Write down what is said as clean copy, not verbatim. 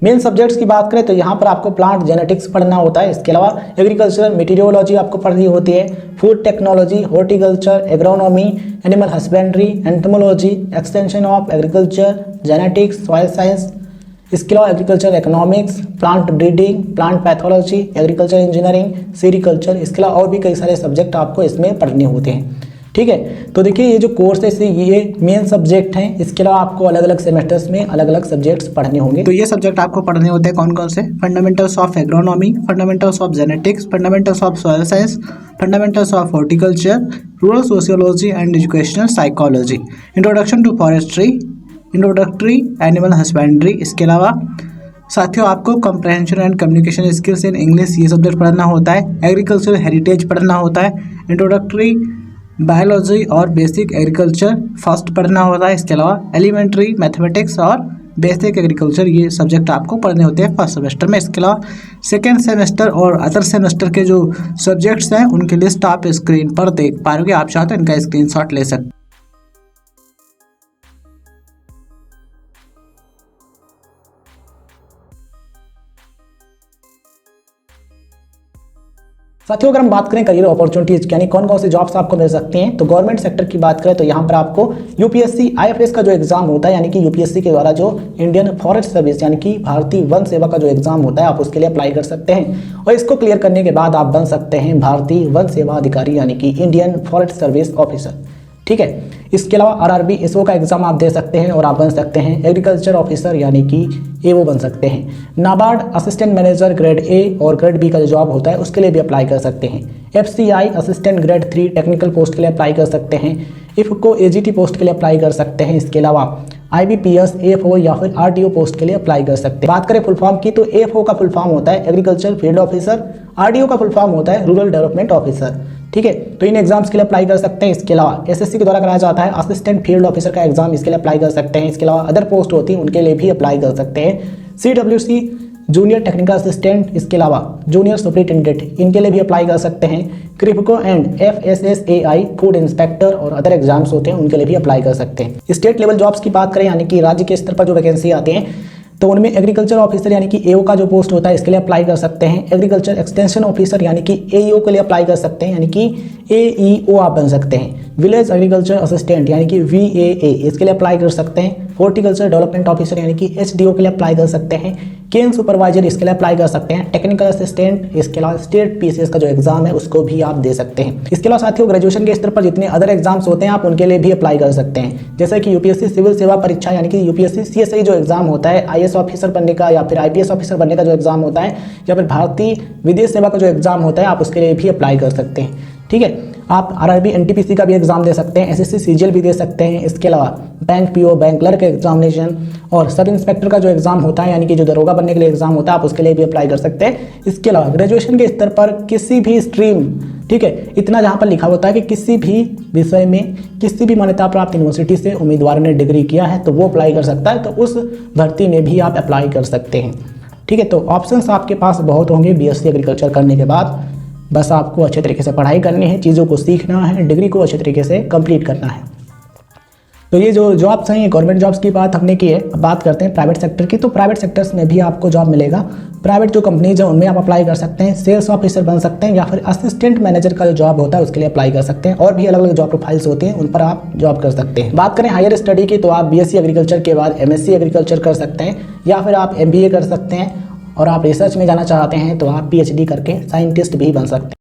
Main subjects की बात करें तो यहाँ पर आपको प्लांट जेनेटिक्स पढ़ना होता है। इसके अलावा एग्रीकल्चर मेटीरियोलॉजी आपको पढ़नी होती है, food technology, horticulture, agronomy, animal husbandry, entomology, extension of agriculture, genetics, soil science. इसके अलावा agriculture economics, plant breeding, plant pathology, agriculture engineering, sericulture. इसके अलावा और भी कई सारे सब्जेक्ट आपको इसमें पढ़ने होते हैं। ठीक है, तो देखिए ये जो कोर्स है ये मेन सब्जेक्ट हैं। इसके अलावा आपको अलग अलग सेमेस्टर्स में अलग अलग सब्जेक्ट्स पढ़ने होंगे। तो ये सब्जेक्ट आपको पढ़ने होते हैं कौन कौन से? Fundamentals of agronomy, fundamentals of genetics, fundamentals of soil science, fundamentals of horticulture, rural sociology and educational psychology, introduction to forestry, introductory animal husbandry. इसके अलावा साथियों आपको comprehension and communication skills in English ये सब्जेक्ट पढ़ना होता है। Agriculture heritage पढ़ना होता है। इंट्रोडक्टरी बायोलॉजी और बेसिक एग्रीकल्चर फर्स्ट पढ़ना होता है। इसके अलावा एलिमेंट्री मैथमेटिक्स और बेसिक एग्रीकल्चर ये सब्जेक्ट आपको पढ़ने होते हैं फर्स्ट सेमेस्टर में। इसके अलावा सेकेंड सेमेस्टर और अदर सेमेस्टर के जो सब्जेक्ट्स हैं उनकी लिस्ट आप स्क्रीन पर देख पा रहे हो। आप चाहो तो इनका स्क्रीनशॉट ले सकते। साथियों अगर हम बात करें करियर अपॉर्चुनिटीज यानी कौन कौन सी जॉब्स आपको मिल सकती हैं, तो गवर्नमेंट सेक्टर की बात करें तो यहाँ पर आपको यूपीएससी आईएफएस का जो एग्जाम होता है यानी कि यूपीएससी के द्वारा जो इंडियन फॉरेस्ट सर्विस यानी कि भारतीय वन सेवा का जो एग्जाम होता है आप उसके लिए अप्लाई कर सकते हैं और इसको क्लियर करने के बाद आप बन सकते हैं भारतीय वन सेवा अधिकारी यानी कि इंडियन फॉरेस्ट सर्विस ऑफिसर। ठीक है, इसके अलावा आरआरबी एसओ का एग्जाम आप दे सकते हैं और आप बन सकते हैं एग्रीकल्चर ऑफिसर यानी कि एओ बन सकते हैं। NABARD assistant manager grade A और ग्रेड बी का जो जॉब होता है उसके लिए भी अप्लाई कर सकते हैं। FCI assistant grade 3 technical post के लिए अप्लाई कर सकते हैं। इफको एजीटी पोस्ट के लिए अप्लाई कर सकते हैं। इसके अलावा आईबीपीएस, एएफओ या फिर आरटीओ पोस्ट के लिए अप्लाई कर सकते हैं। बात करें फुल फॉर्म की तो एएफओ का फुल फॉर्म होता है एग्रीकल्चर फील्ड ऑफिसर, आरटीओ का फुल फॉर्म होता है रूरल डेवलपमेंट ऑफिसर। ठीक है, तो इन एग्जाम्स के लिए अप्लाई कर सकते हैं। इसके अलावा एसएससी के द्वारा कराया जाता है असिस्टेंट फील्ड ऑफिसर का एग्जाम, इसके लिए अप्लाई कर सकते हैं। इसके अलावा अदर पोस्ट होती हैं उनके लिए भी अप्लाई कर सकते हैं। सीडब्ल्यूसी जूनियर टेक्निकल असिस्टेंट, इसके अलावा जूनियर सुपरिटेंडेंट इनके लिए भी अप्लाई कर सकते हैं। Kribhco and FSSAI food inspector और अदर एग्जाम्स होते हैं उनके लिए भी अप्लाई कर सकते हैं। स्टेट लेवल जॉब्स की बात करें यानी कि राज्य के स्तर पर जो वैकेंसी आती हैं तो उनमें एग्रीकल्चर ऑफिसर यानी कि एओ का जो पोस्ट होता है इसके लिए अप्लाई कर सकते हैं। एग्रीकल्चर एक्सटेंशन ऑफिसर यानी कि एईओ के लिए अप्लाई कर सकते हैं यानी कि एईओ आप बन सकते हैं। विलेज एग्रीकल्चर असिस्टेंट यानी कि वीएए इसके लिए अप्लाई कर सकते हैं। हॉर्टिकल्चर डेवलपमेंट ऑफिसर यानी कि एचडीओ के लिए अप्लाई कर सकते हैं। केन सुपरवाइजर इसके लिए अप्लाई कर सकते हैं। टेक्निकल असिस्टेंट, इसके अलावा स्टेट पीसीएस का जो एग्जाम है उसको भी आप दे सकते हैं। इसके अलावा साथियों ग्रेजुएशन के स्तर पर जितने अदर एग्जाम्स होते हैं आप उनके लिए भी अप्लाई कर सकते हैं, जैसे कि यूपीएससी सिविल सेवा परीक्षा यानी कि यूपीएससी सीएसआई जो एग्जाम होता है आईएएस ऑफिसर बनने का या फिर आईपीएस ऑफिसर बनने का जो एग्जाम होता है या फिर भारतीय विदेश सेवा का जो एग्जाम होता है आप उसके लिए भी अप्लाई कर सकते हैं। ठीक है, आप आरआरबी एनटीपीसी का भी एग्जाम दे सकते हैं, एसएससी सीजीएल भी दे सकते हैं। इसके अलावा bank PO, bank clerk examination और सब इंस्पेक्टर का जो एग्जाम होता है यानी कि जो दरोगा बनने के लिए एग्जाम होता है आप उसके लिए भी अप्लाई कर सकते हैं। इसके अलावा ग्रेजुएशन के स्तर पर किसी भी स्ट्रीम, ठीक है, इतना जहाँ पर लिखा होता है कि किसी भी विषय में किसी भी मान्यता प्राप्त यूनिवर्सिटी से उम्मीदवार ने डिग्री किया है तो वो अप्लाई कर सकता है, तो उस भर्ती में भी आप अप्लाई कर सकते हैं। ठीक है, तो ऑप्शंस आपके पास बहुत होंगे बीएससी एग्रीकल्चर करने के बाद। बस आपको अच्छे तरीके से पढ़ाई करनी है, चीज़ों को सीखना है, डिग्री को अच्छे तरीके से कंप्लीट करना है। तो ये जो जॉब्स हैं गवर्नमेंट जॉब्स की बात हमने की है। अब बात करते हैं प्राइवेट सेक्टर की। तो प्राइवेट सेक्टर्स में भी आपको जॉब मिलेगा। प्राइवेट जो कंपनीज हैं उनमें आप अप्लाई कर सकते हैं, सेल्स ऑफिसर बन सकते हैं या फिर असिस्टेंट मैनेजर का जो जॉब होता है उसके लिए अप्लाई कर सकते हैं। और भी अलग अलग जॉब प्रोफाइल्स होती हैं उन पर आप जॉब कर सकते हैं। बात करें हायर स्टडी की तो आप बीएससी एग्रीकल्चर के बाद एमएससी एग्रीकल्चर कर सकते हैं या फिर आप एमबीए कर सकते हैं और आप रिसर्च में जाना चाहते हैं तो आप पीएचडी करके साइंटिस्ट भी बन सकते हैं।